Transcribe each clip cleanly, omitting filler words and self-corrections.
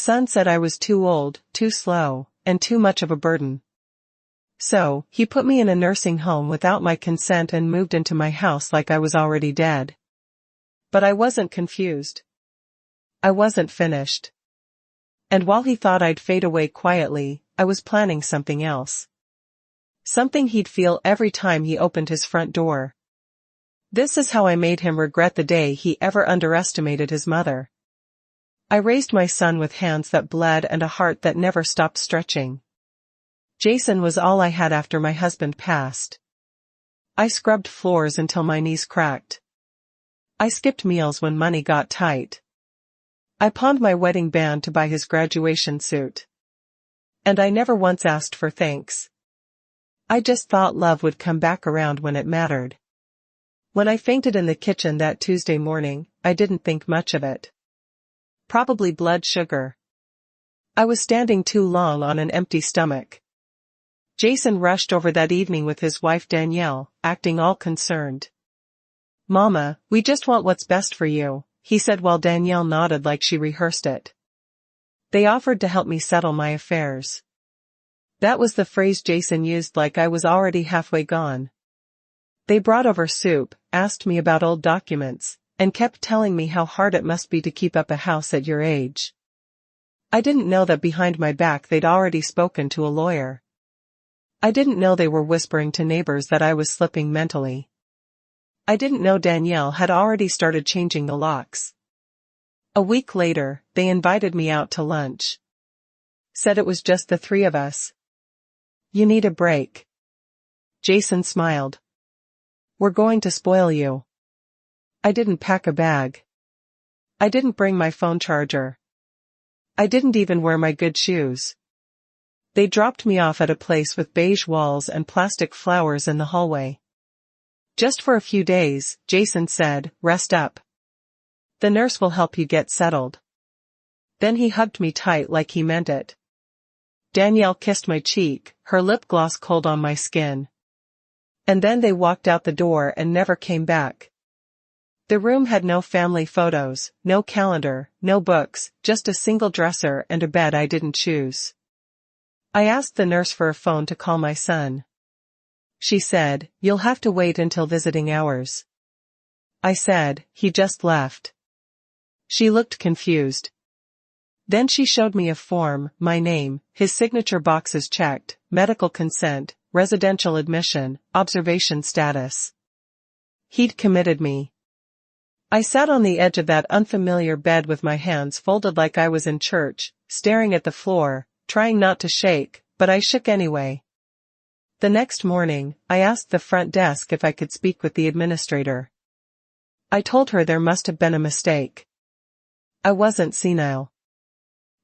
Son said I was too old, too slow, and too much of a burden. So, he put me in a nursing home without my consent and moved into my house like I was already dead. But I wasn't confused. I wasn't finished. And while he thought I'd fade away quietly, I was planning something else. Something he'd feel every time he opened his front door. This is how I made him regret the day he ever underestimated his mother. I raised my son with hands that bled and a heart that never stopped stretching. Jason was all I had after my husband passed. I scrubbed floors until my knees cracked. I skipped meals when money got tight. I pawned my wedding band to buy his graduation suit. And I never once asked for thanks. I just thought love would come back around when it mattered. When I fainted in the kitchen that Tuesday morning, I didn't think much of it. Probably blood sugar. I was standing too long on an empty stomach. Jason rushed over that evening with his wife Danielle, acting all concerned. "Mama, we just want what's best for you," he said while Danielle nodded like she rehearsed it. They offered to help me settle my affairs. That was the phrase Jason used like I was already halfway gone. They brought over soup, asked me about old documents, and kept telling me how hard it must be to keep up a house at your age. I didn't know that behind my back they'd already spoken to a lawyer. I didn't know they were whispering to neighbors that I was slipping mentally. I didn't know Danielle had already started changing the locks. A week later, they invited me out to lunch. Said it was just the three of us. "You need a break." Jason smiled. "We're going to spoil you." I didn't pack a bag. I didn't bring my phone charger. I didn't even wear my good shoes. They dropped me off at a place with beige walls and plastic flowers in the hallway. "Just for a few days," Jason said, "rest up. The nurse will help you get settled." Then he hugged me tight like he meant it. Danielle kissed my cheek, her lip gloss cold on my skin. And then they walked out the door and never came back. The room had no family photos, no calendar, no books, just a single dresser and a bed I didn't choose. I asked the nurse for a phone to call my son. She said, "You'll have to wait until visiting hours." I said, "He just left." She looked confused. Then she showed me a form, my name, his signature boxes checked, medical consent, residential admission, observation status. He'd committed me. I sat on the edge of that unfamiliar bed with my hands folded like I was in church, staring at the floor, trying not to shake, but I shook anyway. The next morning, I asked the front desk if I could speak with the administrator. I told her there must have been a mistake. I wasn't senile.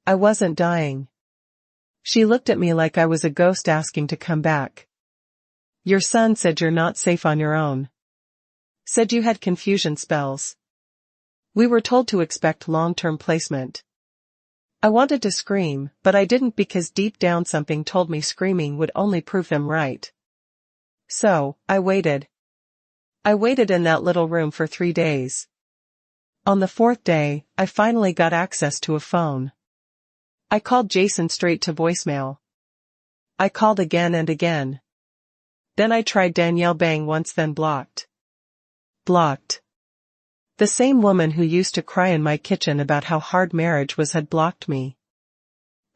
I wasn't dying. She looked at me like I was a ghost asking to come back. "Your son said you're not safe on your own. Said you had confusion spells. We were told to expect long-term placement." I wanted to scream, but I didn't because deep down something told me screaming would only prove them right. So, I waited. I waited in that little room for 3 days. On the 4th day, I finally got access to a phone. I called Jason straight to voicemail. I called again and again. Then I tried Danielle Bang once, then blocked. Blocked. The same woman who used to cry in my kitchen about how hard marriage was had blocked me.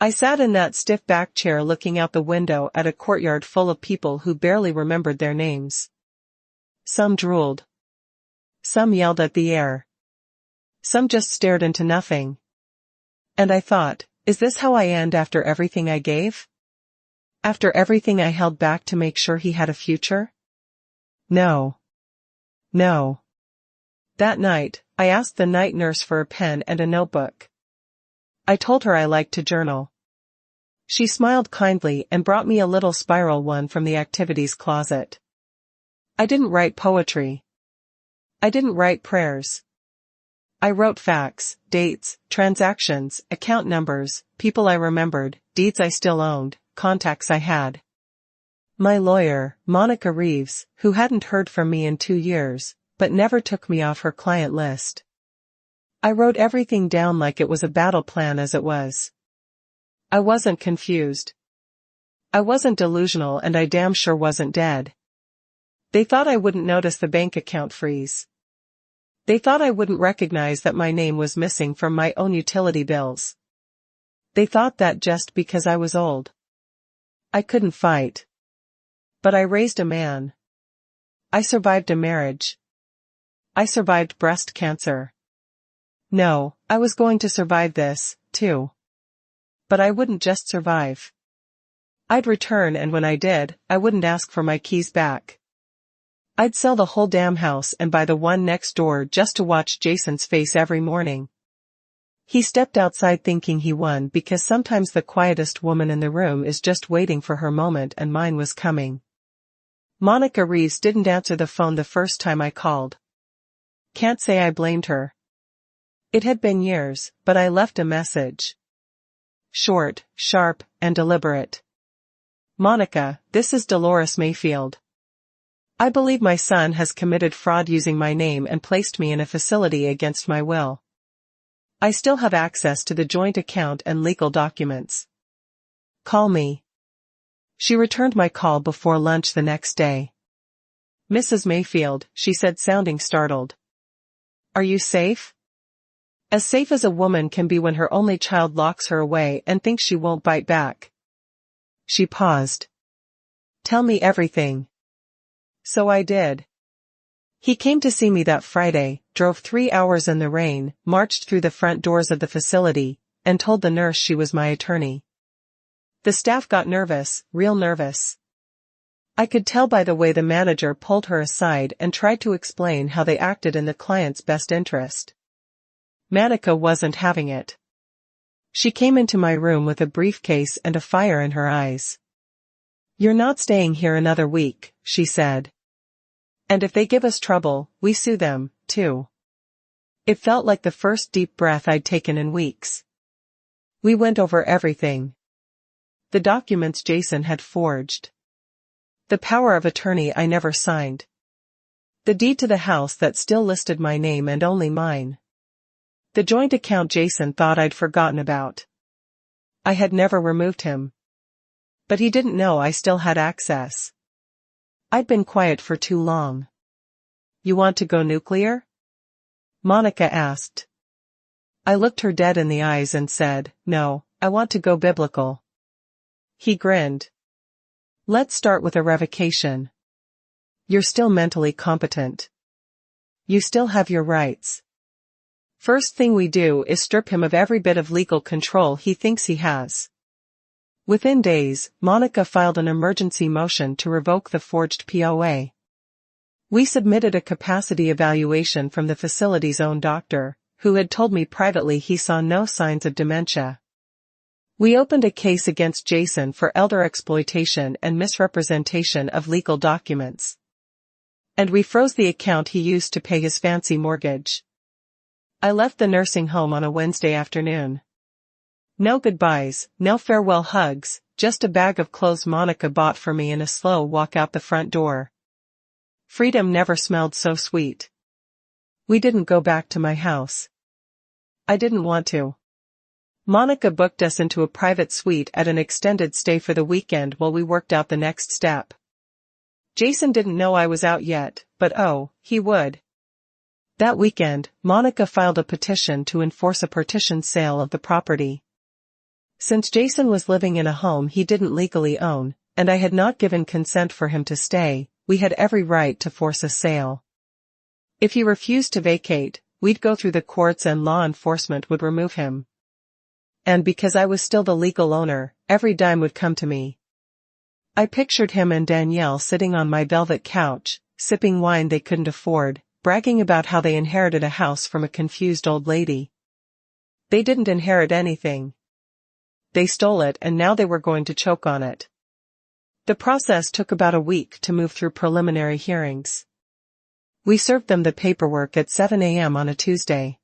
I sat in that stiff back chair looking out the window at a courtyard full of people who barely remembered their names. Some drooled. Some yelled at the air. Some just stared into nothing. And I thought, is this how I end after everything I gave? After everything I held back to make sure he had a future? No. No. That night, I asked the night nurse for a pen and a notebook. I told her I liked to journal. She smiled kindly and brought me a little spiral one from the activities closet. I didn't write poetry. I didn't write prayers. I wrote facts, dates, transactions, account numbers, people I remembered, deeds I still owned, contacts I had. My lawyer, Monica Reeves, who hadn't heard from me in 2 years, but never took me off her client list. I wrote everything down like it was a battle plan as it was. I wasn't confused. I wasn't delusional, and I damn sure wasn't dead. They thought I wouldn't notice the bank account freeze. They thought I wouldn't recognize that my name was missing from my own utility bills. They thought that just because I was old, I couldn't fight. But I raised a man. I survived a marriage. I survived breast cancer. No, I was going to survive this, too. But I wouldn't just survive. I'd return, and when I did, I wouldn't ask for my keys back. I'd sell the whole damn house and buy the one next door just to watch Jason's face every morning. He stepped outside thinking he won, because sometimes the quietest woman in the room is just waiting for her moment, and mine was coming. Monica Reeves didn't answer the phone the first time I called. Can't say I blamed her. It had been years, but I left a message. Short, sharp, and deliberate. Monica, this is Dolores Mayfield. I believe my son has committed fraud using my name and placed me in a facility against my will. I still have access to the joint account and legal documents. Call me. She returned my call before lunch the next day. Mrs. Mayfield, she said, sounding startled. Are you safe? As safe as a woman can be when her only child locks her away and thinks she won't bite back. She paused. Tell me everything. So I did. He came to see me that Friday, drove 3 hours in the rain, marched through the front doors of the facility, and told the nurse she was my attorney. The staff got nervous, real nervous. I could tell by the way the manager pulled her aside and tried to explain how they acted in the client's best interest. Monica wasn't having it. She came into my room with a briefcase and a fire in her eyes. You're not staying here another week, she said. And if they give us trouble, we sue them, too. It felt like the first deep breath I'd taken in weeks. We went over everything. The documents Jason had forged. The power of attorney I never signed. The deed to the house that still listed my name and only mine. The joint account Jason thought I'd forgotten about. I had never removed him. But he didn't know I still had access. I'd been quiet for too long. You want to go nuclear? Monica asked. I looked her dead in the eyes and said, no, I want to go biblical. He grinned. Let's start with a revocation. You're still mentally competent. You still have your rights. First thing we do is strip him of every bit of legal control he thinks he has. Within days, Monica filed an emergency motion to revoke the forged POA. We submitted a capacity evaluation from the facility's own doctor, who had told me privately he saw no signs of dementia. We opened a case against Jason for elder exploitation and misrepresentation of legal documents. And we froze the account he used to pay his fancy mortgage. I left the nursing home on a Wednesday afternoon. No goodbyes, no farewell hugs, just a bag of clothes Monica bought for me and a slow walk out the front door. Freedom never smelled so sweet. We didn't go back to my house. I didn't want to. Monica booked us into a private suite at an extended stay for the weekend while we worked out the next step. Jason didn't know I was out yet, but oh, he would. That weekend, Monica filed a petition to enforce a partition sale of the property. Since Jason was living in a home he didn't legally own, and I had not given consent for him to stay, we had every right to force a sale. If he refused to vacate, we'd go through the courts and law enforcement would remove him. And because I was still the legal owner, every dime would come to me. I pictured him and Danielle sitting on my velvet couch, sipping wine they couldn't afford, bragging about how they inherited a house from a confused old lady. They didn't inherit anything. They stole it, and now they were going to choke on it. The process took about a week to move through preliminary hearings. We served them the paperwork at 7 a.m. on a Tuesday.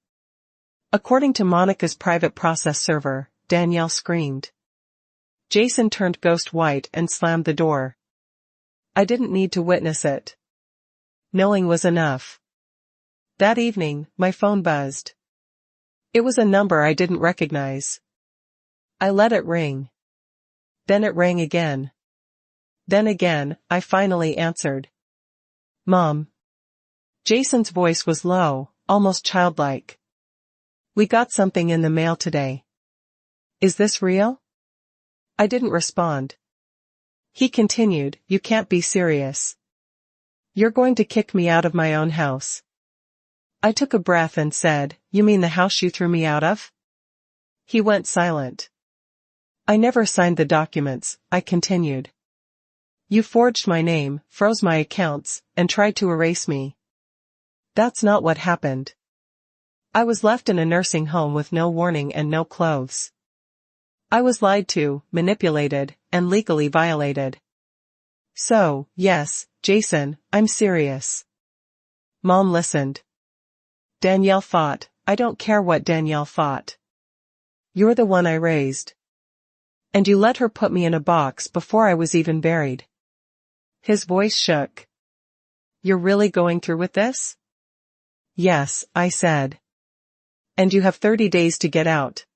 According to Monica's private process server, Danielle screamed. Jason turned ghost white and slammed the door. I didn't need to witness it. Knowing was enough. That evening, my phone buzzed. It was a number I didn't recognize. I let it ring. Then it rang again. Then again, I finally answered. Mom. Jason's voice was low, almost childlike. We got something in the mail today. Is this real? I didn't respond. He continued, you can't be serious. You're going to kick me out of my own house. I took a breath and said, you mean the house you threw me out of? He went silent. I never signed the documents, I continued. You forged my name, froze my accounts, and tried to erase me. That's not what happened. I was left in a nursing home with no warning and no clothes. I was lied to, manipulated, and legally violated. So, yes, Jason, I'm serious. Mom listened. Danielle thought, I don't care what Danielle thought. You're the one I raised. And you let her put me in a box before I was even buried. His voice shook. You're really going through with this? Yes, I said. And you have 30 days to get out.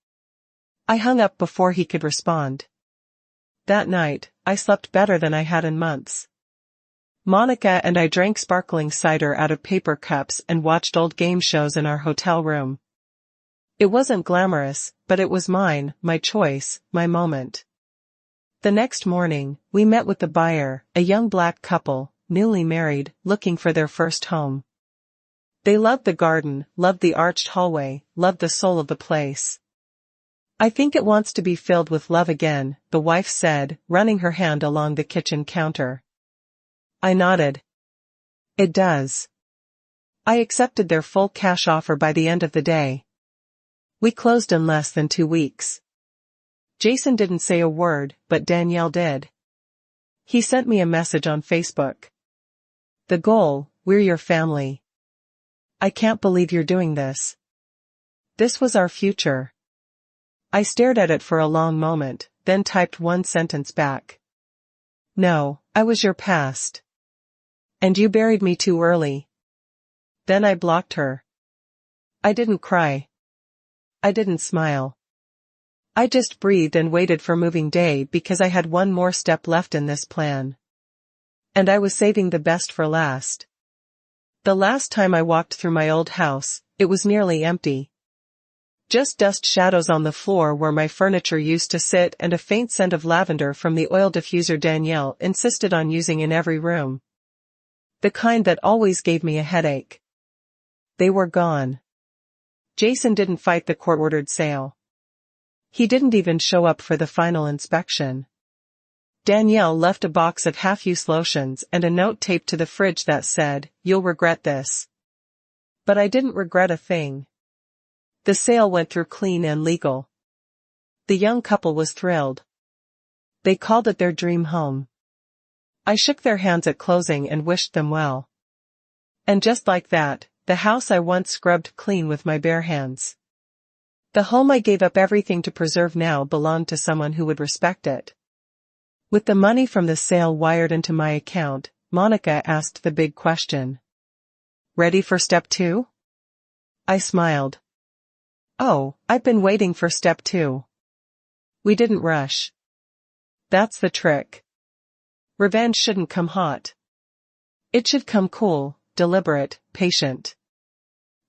I hung up before he could respond. That night, I slept better than I had in months. Monica and I drank sparkling cider out of paper cups and watched old game shows in our hotel room. It wasn't glamorous, but it was mine, my choice, my moment. The next morning, we met with the buyer, a young black couple, newly married, looking for their first home. They loved the garden, loved the arched hallway, loved the soul of the place. I think it wants to be filled with love again, the wife said, running her hand along the kitchen counter. I nodded. It does. I accepted their full cash offer by the end of the day. We closed in less than 2 weeks. Jason didn't say a word, but Danielle did. He sent me a message on Facebook. The goal, we're your family. I can't believe you're doing this. This was our future. I stared at it for a long moment, then typed one sentence back. No, I was your past. And you buried me too early. Then I blocked her. I didn't cry. I didn't smile. I just breathed and waited for moving day because I had one more step left in this plan. And I was saving the best for last. The last time I walked through my old house, it was nearly empty. Just dust shadows on the floor where my furniture used to sit and a faint scent of lavender from the oil diffuser Danielle insisted on using in every room. The kind that always gave me a headache. They were gone. Jason didn't fight the court-ordered sale. He didn't even show up for the final inspection. Danielle left a box of half-use lotions and a note taped to the fridge that said, "You'll regret this." But I didn't regret a thing. The sale went through clean and legal. The young couple was thrilled. They called it their dream home. I shook their hands at closing and wished them well. And just like that, the house I once scrubbed clean with my bare hands. The home I gave up everything to preserve now belonged to someone who would respect it. With the money from the sale wired into my account, Monica asked the big question. Ready for step 2? I smiled. Oh, I've been waiting for step 2. We didn't rush. That's the trick. Revenge shouldn't come hot. It should come cool, deliberate, patient.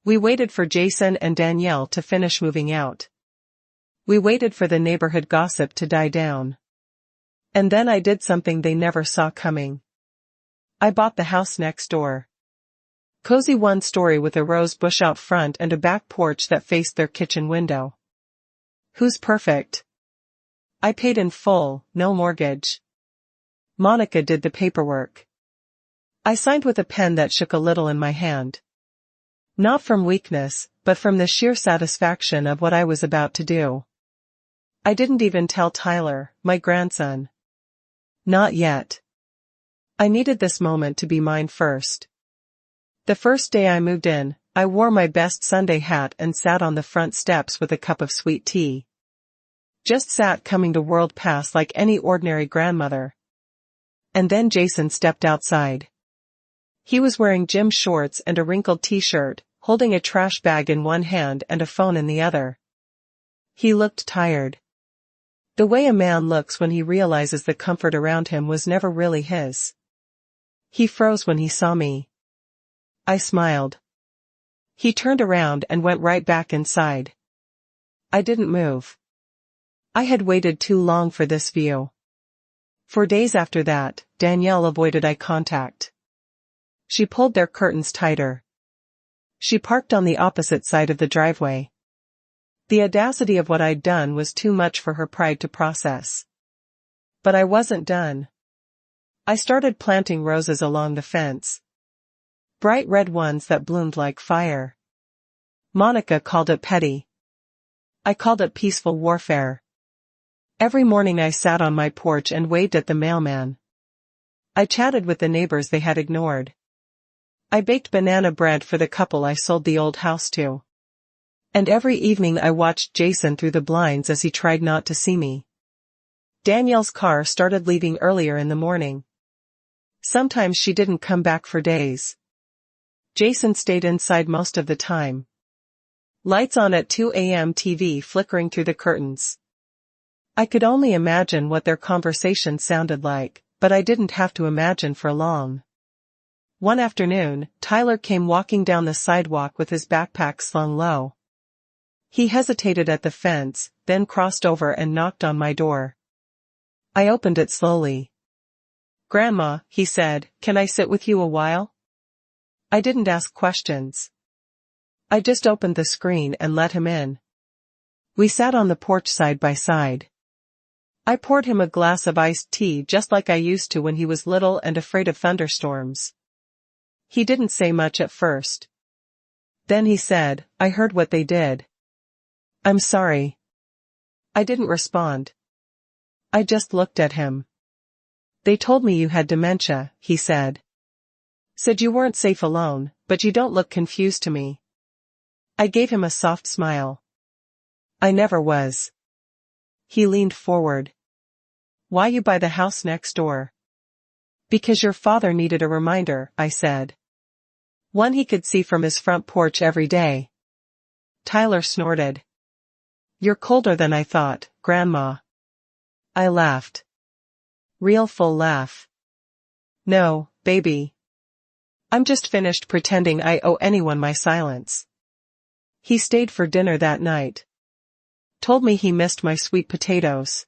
We waited for Jason and Danielle to finish moving out. We waited for the neighborhood gossip to die down. And then I did something they never saw coming. I bought the house next door. Cozy one-story with a rose bush out front and a back porch that faced their kitchen window. Who's perfect? I paid in full, no mortgage. Monica did the paperwork. I signed with a pen that shook a little in my hand. Not from weakness, but from the sheer satisfaction of what I was about to do. I didn't even tell Tyler, my grandson. Not yet. I needed this moment to be mine first. The first day I moved in, I wore my best Sunday hat and sat on the front steps with a cup of sweet tea. Just sat coming to world past like any ordinary grandmother. And then Jason stepped outside. He was wearing gym shorts and a wrinkled t-shirt, holding a trash bag in one hand and a phone in the other. He looked tired. The way a man looks when he realizes the comfort around him was never really his. He froze when he saw me. I smiled. He turned around and went right back inside. I didn't move. I had waited too long for this view. For days after that, Danielle avoided eye contact. She pulled their curtains tighter. She parked on the opposite side of the driveway. The audacity of what I'd done was too much for her pride to process. But I wasn't done. I started planting roses along the fence. Bright red ones that bloomed like fire. Monica called it petty. I called it peaceful warfare. Every morning I sat on my porch and waved at the mailman. I chatted with the neighbors they had ignored. I baked banana bread for the couple I sold the old house to. And every evening I watched Jason through the blinds as he tried not to see me. Danielle's car started leaving earlier in the morning. Sometimes she didn't come back for days. Jason stayed inside most of the time. Lights on at 2 a.m. TV flickering through the curtains. I could only imagine what their conversation sounded like, but I didn't have to imagine for long. One afternoon, Tyler came walking down the sidewalk with his backpack slung low. He hesitated at the fence, then crossed over and knocked on my door. I opened it slowly. "Grandma," he said, "can I sit with you a while?" I didn't ask questions. I just opened the screen and let him in. We sat on the porch side by side. I poured him a glass of iced tea just like I used to when he was little and afraid of thunderstorms. He didn't say much at first. Then he said, "I heard what they did." "I'm sorry." I didn't respond. I just looked at him. "They told me you had dementia," he said. "Said you weren't safe alone, but you don't look confused to me." I gave him a soft smile. "I never was." He leaned forward. "Why you buy the house next door?" "Because your father needed a reminder," I said. "One he could see from his front porch every day." Tyler snorted. "You're colder than I thought, Grandma." I laughed. Real full laugh. "No, baby. I'm just finished pretending I owe anyone my silence." He stayed for dinner that night. Told me he missed my sweet potatoes.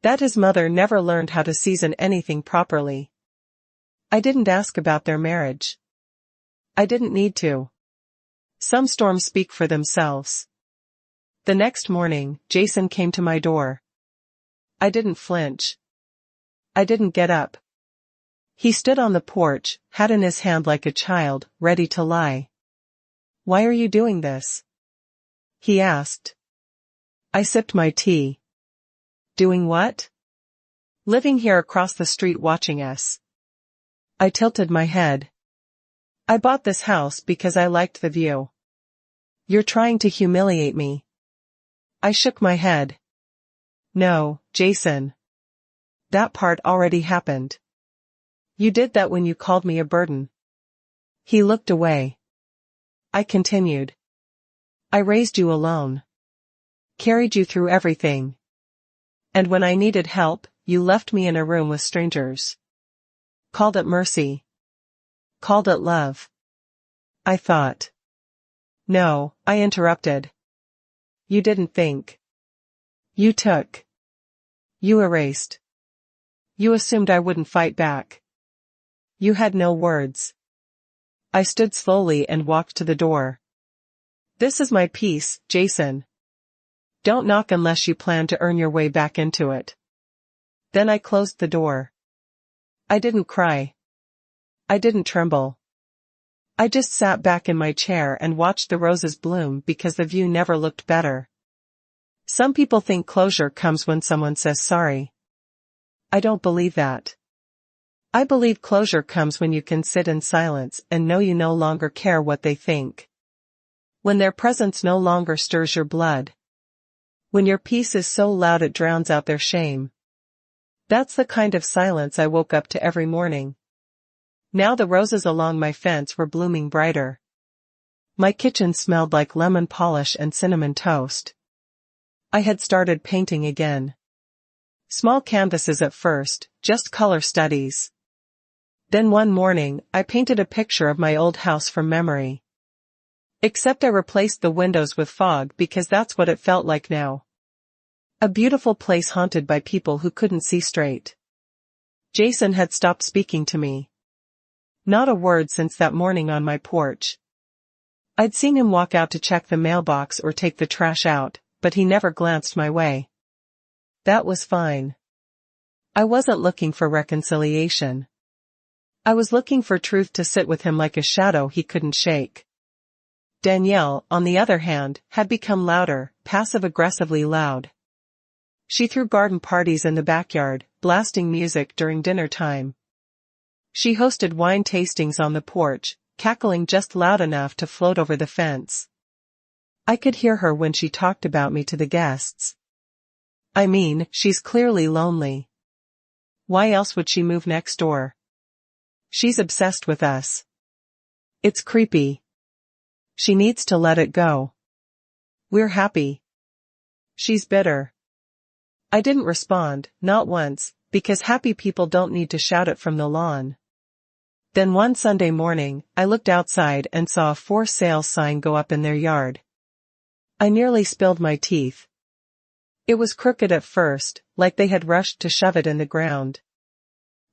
That his mother never learned how to season anything properly. I didn't ask about their marriage. I didn't need to. Some storms speak for themselves. The next morning, Jason came to my door. I didn't flinch. I didn't get up. He stood on the porch, hat in his hand like a child, ready to lie. "Why are you doing this?" he asked. I sipped my tea. "Doing what?" "Living here across the street watching us." I tilted my head. "I bought this house because I liked the view." "You're trying to humiliate me." I shook my head. "No, Jason. That part already happened. You did that when you called me a burden." He looked away. I continued. "I raised you alone. Carried you through everything. And when I needed help, you left me in a room with strangers. Called it mercy. Called it love." I thought. "No," I interrupted. "You didn't think. You took. You erased. You assumed I wouldn't fight back. You had no words." I stood slowly and walked to the door. "This is my piece, Jason. Don't knock unless you plan to earn your way back into it." Then I closed the door. I didn't cry. I didn't tremble. I just sat back in my chair and watched the roses bloom because the view never looked better. Some people think closure comes when someone says sorry. I don't believe that. I believe closure comes when you can sit in silence and know you no longer care what they think. When their presence no longer stirs your blood. When your peace is so loud it drowns out their shame. That's the kind of silence I woke up to every morning. Now the roses along my fence were blooming brighter. My kitchen smelled like lemon polish and cinnamon toast. I had started painting again. Small canvases at first, just color studies. Then one morning, I painted a picture of my old house from memory. Except I replaced the windows with fog because that's what it felt like now. A beautiful place haunted by people who couldn't see straight. Jason had stopped speaking to me. Not a word since that morning on my porch. I'd seen him walk out to check the mailbox or take the trash out, but he never glanced my way. That was fine. I wasn't looking for reconciliation. I was looking for truth to sit with him like a shadow he couldn't shake. Danielle, on the other hand, had become louder, passive-aggressively loud. She threw garden parties in the backyard, blasting music during dinner time. She hosted wine tastings on the porch, cackling just loud enough to float over the fence. I could hear her when she talked about me to the guests. I mean, she's clearly lonely. Why else would she move next door? She's obsessed with us. It's creepy. She needs to let it go. We're happy. She's bitter. I didn't respond, not once, because happy people don't need to shout it from the lawn. Then one Sunday morning, I looked outside and saw a for sale sign go up in their yard. I nearly spilled my teeth. It was crooked at first, like they had rushed to shove it in the ground.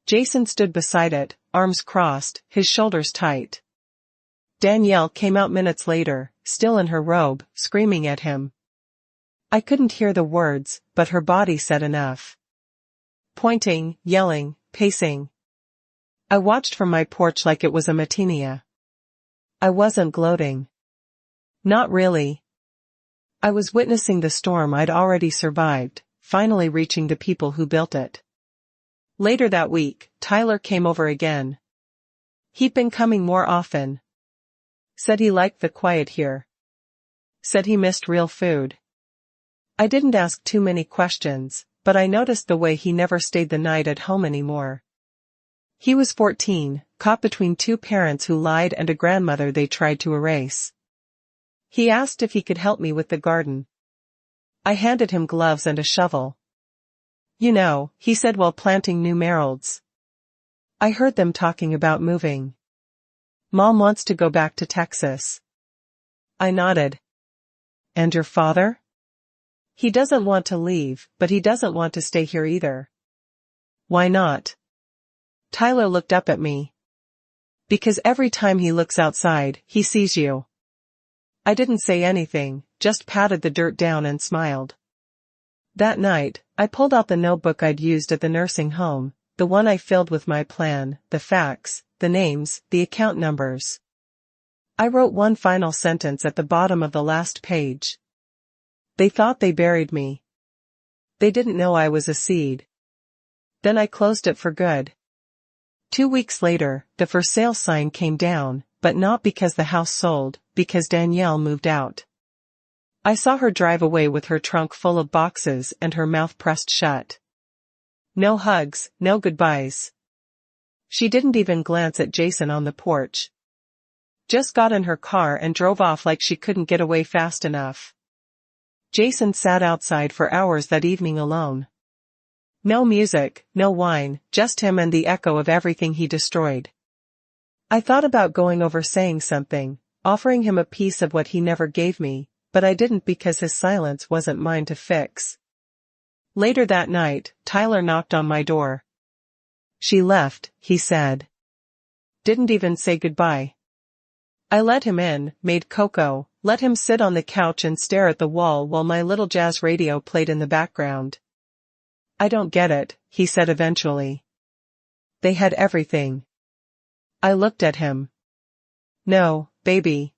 Jason stood beside it, arms crossed, his shoulders tight. Danielle came out minutes later, still in her robe, screaming at him. I couldn't hear the words, but her body said enough. Pointing, yelling, pacing. I watched from my porch like it was a matinee. I wasn't gloating. Not really. I was witnessing the storm I'd already survived, finally reaching the people who built it. Later that week, Tyler came over again. He'd been coming more often. Said he liked the quiet here. Said he missed real food. I didn't ask too many questions, but I noticed the way he never stayed the night at home anymore. He was 14, caught between two parents who lied and a grandmother they tried to erase. He asked if he could help me with the garden. I handed him gloves and a shovel. You know, he said while planting new marigolds. I heard them talking about moving. Mom wants to go back to Texas. I nodded. And your father? He doesn't want to leave, but he doesn't want to stay here either. Why not? Tyler looked up at me. Because every time he looks outside, he sees you. I didn't say anything, just patted the dirt down and smiled. That night, I pulled out the notebook I'd used at the nursing home, the one I filled with my plan, the facts, the names, the account numbers. I wrote one final sentence at the bottom of the last page. They thought they buried me. They didn't know I was a seed. Then I closed it for good. 2 weeks later, the for sale sign came down, but not because the house sold, because Danielle moved out. I saw her drive away with her trunk full of boxes and her mouth pressed shut. No hugs, no goodbyes. She didn't even glance at Jason on the porch. Just got in her car and drove off like she couldn't get away fast enough. Jason sat outside for hours that evening alone. No music, no wine, just him and the echo of everything he destroyed. I thought about going over saying something, offering him a piece of what he never gave me, but I didn't because his silence wasn't mine to fix. Later that night, Tyler knocked on my door. She left, he said. Didn't even say goodbye. I let him in, made cocoa, let him sit on the couch and stare at the wall while my little jazz radio played in the background. I don't get it, he said eventually. They had everything. I looked at him. No, baby.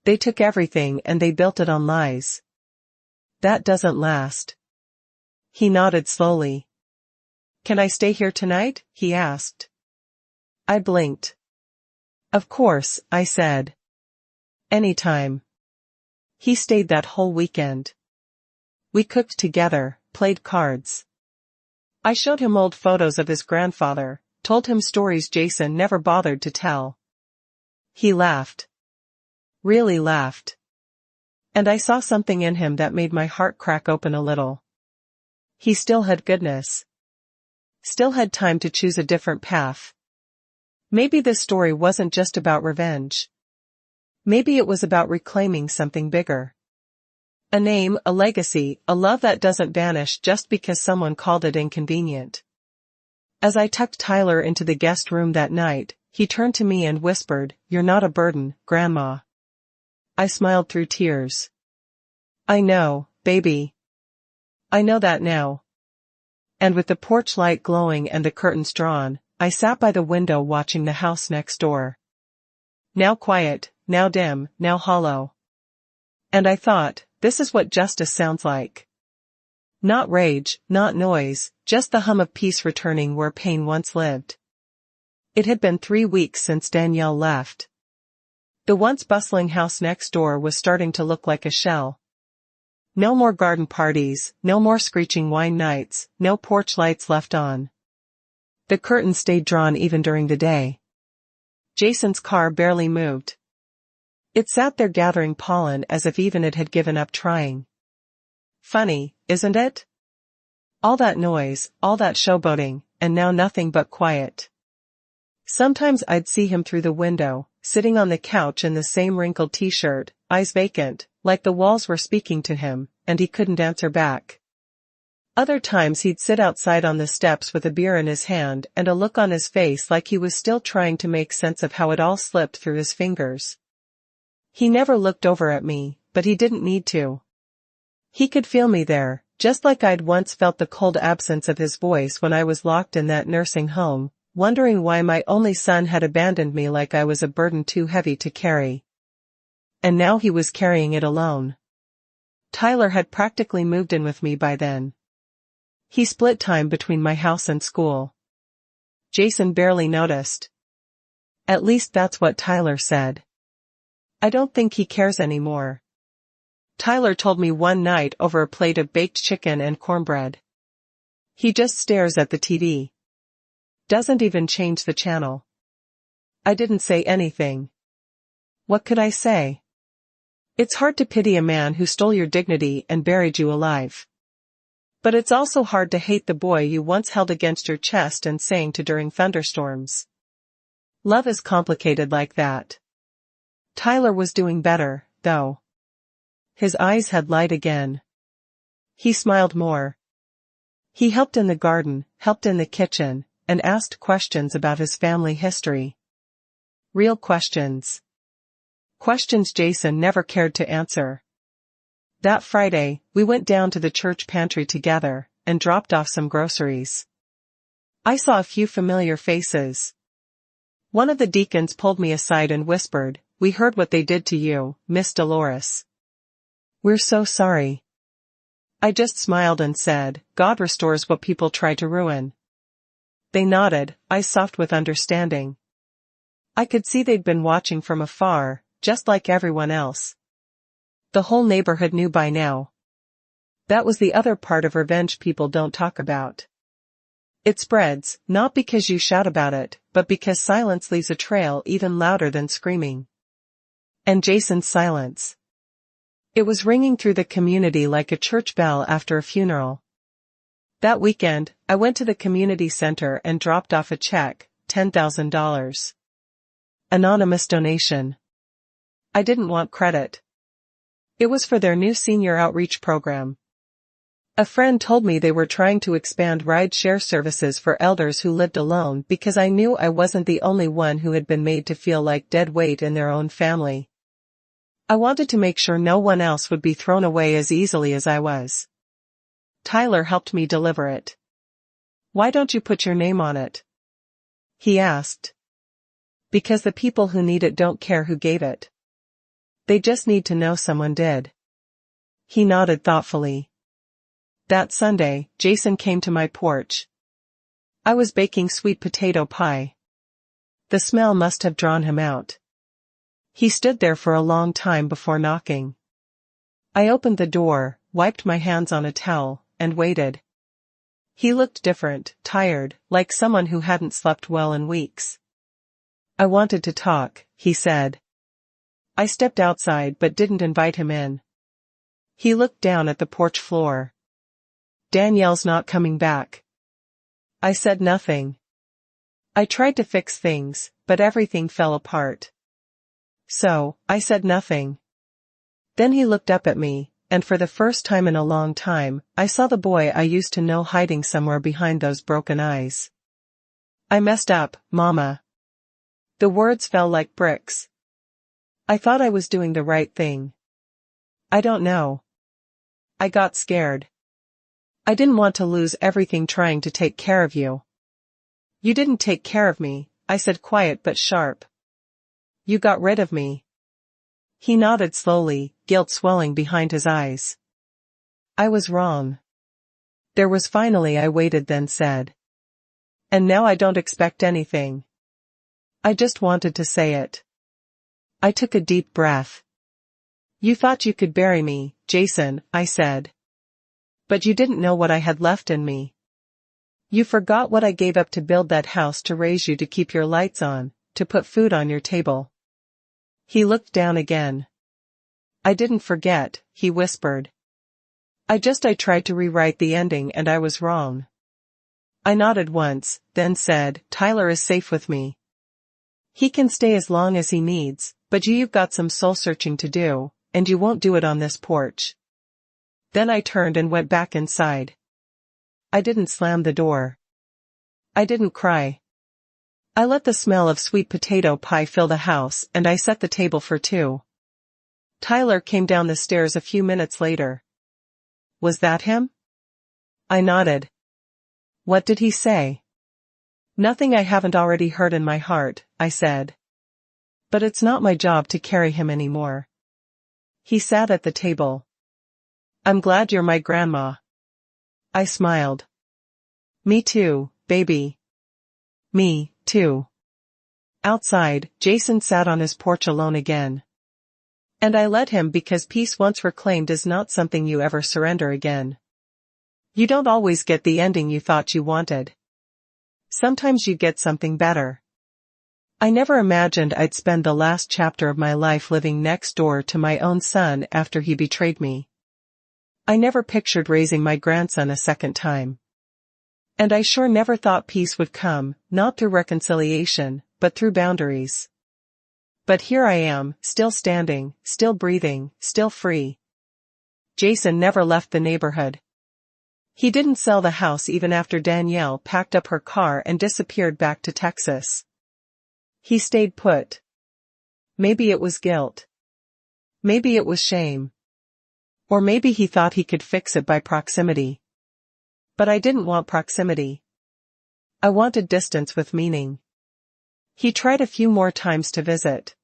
They took everything and they built it on lies. That doesn't last. He nodded slowly. Can I stay here tonight? He asked. I blinked. Of course, I said. Anytime. He stayed that whole weekend. We cooked together, played cards. I showed him old photos of his grandfather, told him stories Jason never bothered to tell. He laughed. really laughed. And I saw something in him that made my heart crack open a little. He still had goodness. Still had time to choose a different path. Maybe this story wasn't just about revenge. Maybe it was about reclaiming something bigger. A name, a legacy, a love that doesn't vanish just because someone called it inconvenient. As I tucked Tyler into the guest room that night, he turned to me and whispered, "You're not a burden, Grandma." I smiled through tears. "I know, baby. I know that now." And with the porch light glowing and the curtains drawn, I sat by the window watching the house next door. Now quiet, now dim, now hollow. And I thought, this is what justice sounds like. Not rage, not noise, just the hum of peace returning where pain once lived. It had been 3 weeks since Danielle left. The once bustling house next door was starting to look like a shell. No more garden parties, no more screeching wine nights, no porch lights left on. The curtains stayed drawn even during the day. Jason's car barely moved. It sat there gathering pollen as if even it had given up trying. Funny, isn't it? All that noise, all that showboating, and now nothing but quiet. Sometimes I'd see him through the window, sitting on the couch in the same wrinkled t-shirt, eyes vacant, like the walls were speaking to him, and he couldn't answer back. Other times he'd sit outside on the steps with a beer in his hand and a look on his face like he was still trying to make sense of how it all slipped through his fingers. He never looked over at me, but he didn't need to. He could feel me there, just like I'd once felt the cold absence of his voice when I was locked in that nursing home, wondering why my only son had abandoned me like I was a burden too heavy to carry. And now he was carrying it alone. Tyler had practically moved in with me by then. He split time between my house and school. Jason barely noticed. At least that's what Tyler said. I don't think he cares anymore. Tyler told me one night over a plate of baked chicken and cornbread. He just stares at the TV. Doesn't even change the channel. I didn't say anything. What could I say? It's hard to pity a man who stole your dignity and buried you alive. But it's also hard to hate the boy you once held against your chest and sang to during thunderstorms. Love is complicated like that. Tyler was doing better, though. His eyes had light again. He smiled more. He helped in the garden, helped in the kitchen, and asked questions about his family history. Real questions. Questions Jason never cared to answer. That Friday, we went down to the church pantry together, and dropped off some groceries. I saw a few familiar faces. One of the deacons pulled me aside and whispered, "We heard what they did to you, Miss Dolores. We're so sorry." I just smiled and said, "God restores what people try to ruin." They nodded, eyes soft with understanding. I could see they'd been watching from afar, just like everyone else. The whole neighborhood knew by now. That was the other part of revenge people don't talk about. It spreads, not because you shout about it, but because silence leaves a trail even louder than screaming. And Jason's silence. It was ringing through the community like a church bell after a funeral. That weekend, I went to the community center and dropped off a check, $10,000. Anonymous donation. I didn't want credit. It was for their new senior outreach program. A friend told me they were trying to expand ride-share services for elders who lived alone because I knew I wasn't the only one who had been made to feel like dead weight in their own family. I wanted to make sure no one else would be thrown away as easily as I was. Tyler helped me deliver it. "Why don't you put your name on it?" he asked. "Because the people who need it don't care who gave it. They just need to know someone did." He nodded thoughtfully. That Sunday, Jason came to my porch. I was baking sweet potato pie. The smell must have drawn him out. He stood there for a long time before knocking. I opened the door, wiped my hands on a towel, and waited. He looked different, tired, like someone who hadn't slept well in weeks. "I wanted to talk," he said. I stepped outside but didn't invite him in. He looked down at the porch floor. Danielle's not coming back. I said nothing. I tried to fix things, but everything fell apart. So, I said nothing. Then he looked up at me, and for the first time in a long time, I saw the boy I used to know hiding somewhere behind those broken eyes. I messed up, Mama. The words fell like bricks. I thought I was doing the right thing. I don't know. I got scared. I didn't want to lose everything trying to take care of you. You didn't take care of me, I said, quiet but sharp. You got rid of me. He nodded slowly, guilt swelling behind his eyes. I was wrong. There was finally I waited, then said. And now I don't expect anything. I just wanted to say it. I took a deep breath. You thought you could bury me, Jason, I said. But you didn't know what I had left in me. You forgot what I gave up to build that house, to raise you, to keep your lights on, to put food on your table. He looked down again. I didn't forget, he whispered. I tried to rewrite the ending and I was wrong. I nodded once, then said, Tyler is safe with me. He can stay as long as he needs, but you've got some soul searching to do, and you won't do it on this porch. Then I turned and went back inside. I didn't slam the door. I didn't cry. I let the smell of sweet potato pie fill the house and I set the table for two. Tyler came down the stairs a few minutes later. Was that him? I nodded. What did he say? Nothing I haven't already heard in my heart, I said. But it's not my job to carry him anymore. He sat at the table. I'm glad you're my grandma. I smiled. Me too, baby. Me, too. Outside, Jason sat on his porch alone again. And I let him, because peace once reclaimed is not something you ever surrender again. You don't always get the ending you thought you wanted. Sometimes you get something better. I never imagined I'd spend the last chapter of my life living next door to my own son after he betrayed me. I never pictured raising my grandson a second time. And I sure never thought peace would come, not through reconciliation, but through boundaries. But here I am, still standing, still breathing, still free. Jason never left the neighborhood. He didn't sell the house even after Danielle packed up her car and disappeared back to Texas. He stayed put. Maybe it was guilt. Maybe it was shame. Or maybe he thought he could fix it by proximity. But I didn't want proximity. I wanted distance with meaning. He tried a few more times to visit.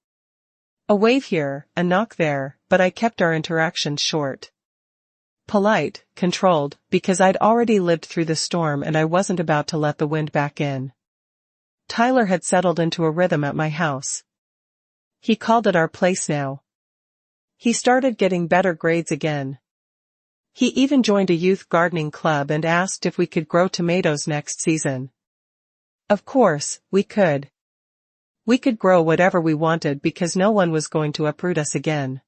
A wave here, a knock there, but I kept our interactions short. Polite, controlled, because I'd already lived through the storm and I wasn't about to let the wind back in. Tyler had settled into a rhythm at my house. He called it our place now. He started getting better grades again. He even joined a youth gardening club and asked if we could grow tomatoes next season. Of course, we could. We could grow whatever we wanted because no one was going to uproot us again.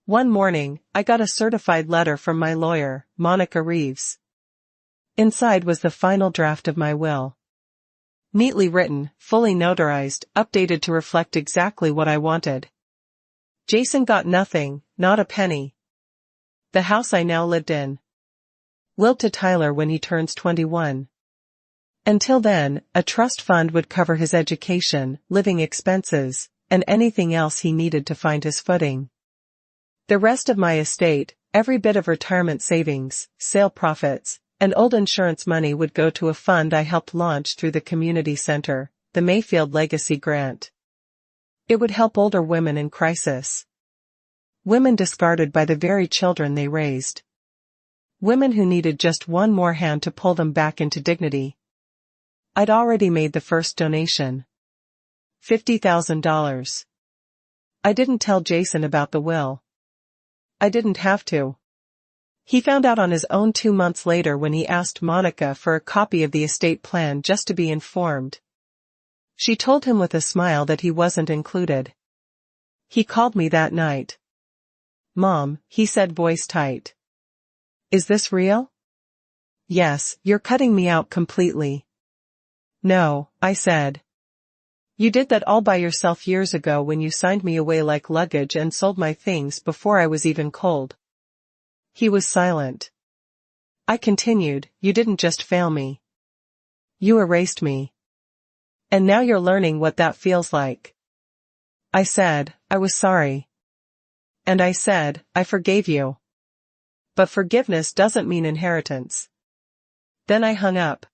One morning, I got a certified letter from my lawyer, Monica Reeves. Inside was the final draft of my will. Neatly written, fully notarized, updated to reflect exactly what I wanted. Jason got nothing, not a penny. The house I now lived in. Willed to Tyler when he turns 21. Until then, a trust fund would cover his education, living expenses, and anything else he needed to find his footing. The rest of my estate, every bit of retirement savings, sale profits, and old insurance money would go to a fund I helped launch through the community center, the Mayfield Legacy Grant. It would help older women in crisis. Women discarded by the very children they raised. Women who needed just one more hand to pull them back into dignity. I'd already made the first donation. $50,000. I didn't tell Jason about the will. I didn't have to. He found out on his own 2 months later when he asked Monica for a copy of the estate plan just to be informed. She told him with a smile that he wasn't included. He called me that night. "Mom," he said, voice tight. "Is this real?" "Yes, you're cutting me out completely." "No," I said. "You did that all by yourself years ago when you signed me away like luggage and sold my things before I was even cold." He was silent. I continued, "You didn't just fail me. You erased me. And now you're learning what that feels like." I said, "I was sorry." And I said, "I forgave you. But forgiveness doesn't mean inheritance." Then I hung up.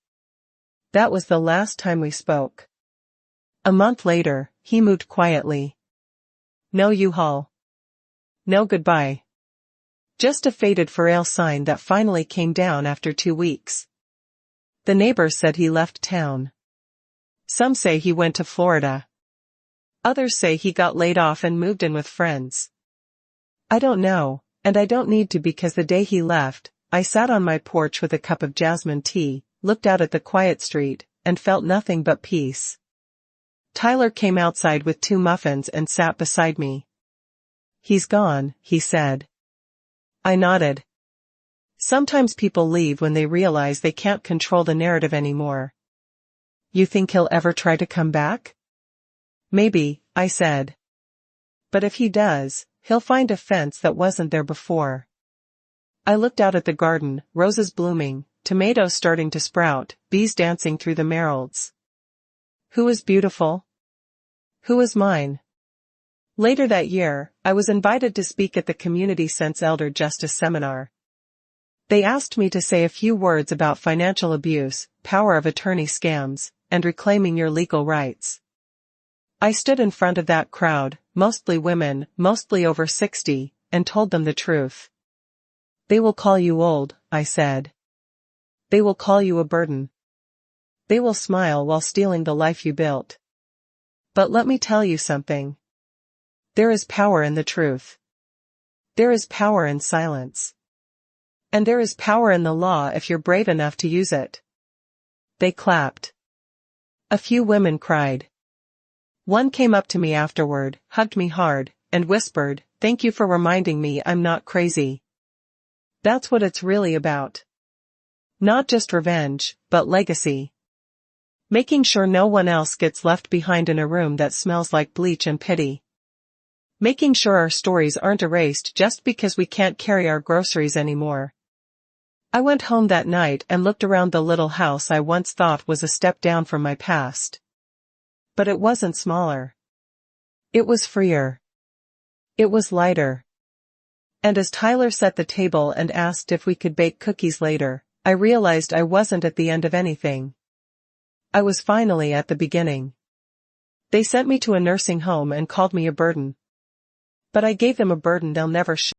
That was the last time we spoke. A month later, he moved quietly. No U-Haul. No goodbye. Just a faded for sale sign that finally came down after 2 weeks. The neighbors said he left town. Some say he went to Florida. Others say he got laid off and moved in with friends. I don't know, and I don't need to, because the day he left, I sat on my porch with a cup of jasmine tea, looked out at the quiet street, and felt nothing but peace. Tyler came outside with 2 muffins and sat beside me. "He's gone," he said. I nodded. Sometimes people leave when they realize they can't control the narrative anymore. "You think he'll ever try to come back?" "Maybe," I said. "But if he does, he'll find a fence that wasn't there before." I looked out at the garden, roses blooming, tomatoes starting to sprout, bees dancing through the marigolds. Who was beautiful? Who was mine? Later that year, I was invited to speak at the Community Sense Elder Justice Seminar. They asked me to say a few words about financial abuse, power of attorney scams, and reclaiming your legal rights. I stood in front of that crowd, mostly women, mostly over 60, and told them the truth. "They will call you old," I said. "They will call you a burden. They will smile while stealing the life you built. But let me tell you something. There is power in the truth. There is power in silence. And there is power in the law if you're brave enough to use it." They clapped. A few women cried. One came up to me afterward, hugged me hard, and whispered, "Thank you for reminding me I'm not crazy." That's what it's really about. Not just revenge, but legacy. Making sure no one else gets left behind in a room that smells like bleach and pity. Making sure our stories aren't erased just because we can't carry our groceries anymore. I went home that night and looked around the little house I once thought was a step down from my past. But it wasn't smaller. It was freer. It was lighter. And as Tyler set the table and asked if we could bake cookies later, I realized I wasn't at the end of anything. I was finally at the beginning. They sent me to a nursing home and called me a burden. But I gave them a burden they'll never share.